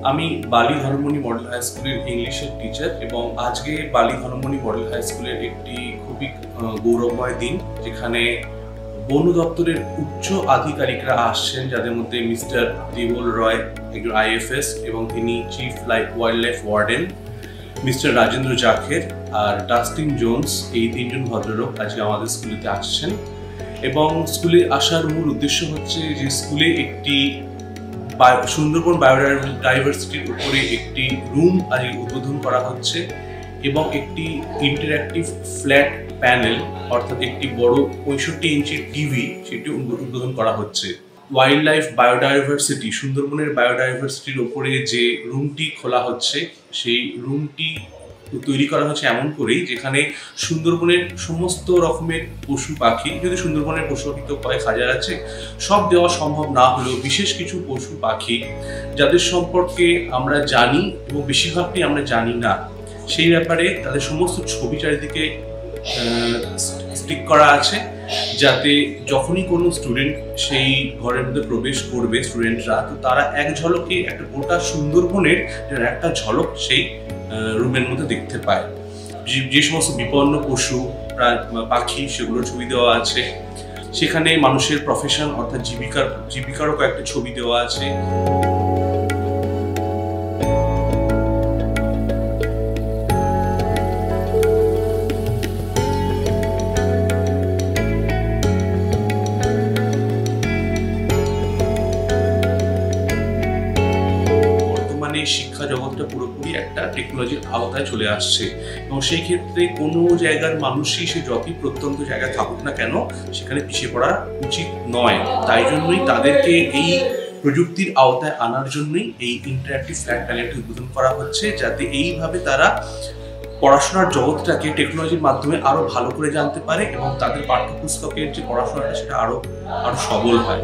আমি বালি ধর্মমণি model high স্কুলের ইংলিশের টিচার এবং আজকে বালি ধর্মমণি মডেল হাই স্কুলের একটি খুবই গৌরবময় দিন, যেখানে বন দপ্তরের উচ্চ আধিকারিকরা আসছেন, যাদের মধ্যে মিস্টার দেবল রয়, একজন IFS এবং তিনি chief wild life warden, mister Rajendra Jakhar আর ডাস্টিন জোন্স। এই তিনজন ভদ্রলোক আজকে আমাদের স্কুলেতে আসছেন এবং স্কুলে আসার মূল উদ্দেশ্য হচ্ছে যে স্কুলে একটি সুন্দরবন বায়োডাইভার্সিটির উপরে একটি রুম আজকে উদ্বোধন করা হচ্ছে এবং একটি ইন্টারঅ্যাক্টিভ ফ্ল্যাট প্যানেল অর্থাৎ একটি বড় 65 ইঞ্চির টিভি সেটি উদ্বোধন করা হচ্ছে। ওয়াইল্ড লাইফ বায়োডাইভার্সিটি, সুন্দরবনের বায়োডাইভার্সিটির উপরে যে রুমটি খোলা হচ্ছে সেই রুমটি তৈরি করা হচ্ছে এমন করেই যেখানে সুন্দরবনের সমস্ত রকমের পশু পাখি, যদি সুন্দরবনের পশু পাখি তো কয়েক হাজার আছে, সব দেওয়া সম্ভব না হলেও বিশেষ কিছু পশু পাখি যাদের সম্পর্কে আমরা জানি এবং বেশিরভাগটাই আমরা জানি না, সেই ব্যাপারে তাদের সমস্ত ছবি চারিদিকে স্টিক করা আছে, যাতে যখনই কোনো স্টুডেন্ট সেই ঘরের মধ্যে প্রবেশ করবে স্টুডেন্টরা, তো তারা এক ঝলকে একটা গোটা সুন্দরবনের একটা ঝলক সেই রুমের মধ্যে দেখতে পায়। যে সমস্ত বিপন্ন পশু পাখি সেগুলোর ছবি দেওয়া আছে, সেখানে মানুষের প্রফেশন অর্থাৎ জীবিকারও কয়েকটা ছবি দেওয়া আছে। শিক্ষা জগৎটা পুরোপুরি একটা টেকনোলজির আওতায় চলে আসছে এবং সেই ক্ষেত্রে কোনো জায়গার মানুষই সে যতই প্রত্যন্ত জায়গায় থাকুক না কেন সেখানে পিছিয়ে পড়া উচিত নয়। তাই জন্যই তাদেরকে এই প্রযুক্তির আওতায় আনার জন্যই এই ইন্টারঅ্যাক্টিভ ফ্ল্যাট প্যানেলটি উদ্বোধন করা হচ্ছে, যাতে এইভাবে তারা পড়াশোনার জগৎটাকে টেকনোলজির মাধ্যমে আরো ভালো করে জানতে পারে এবং তাদের পাঠ্যপুস্তকের যে পড়াশোনাটা সেটা আরো সবল হয়।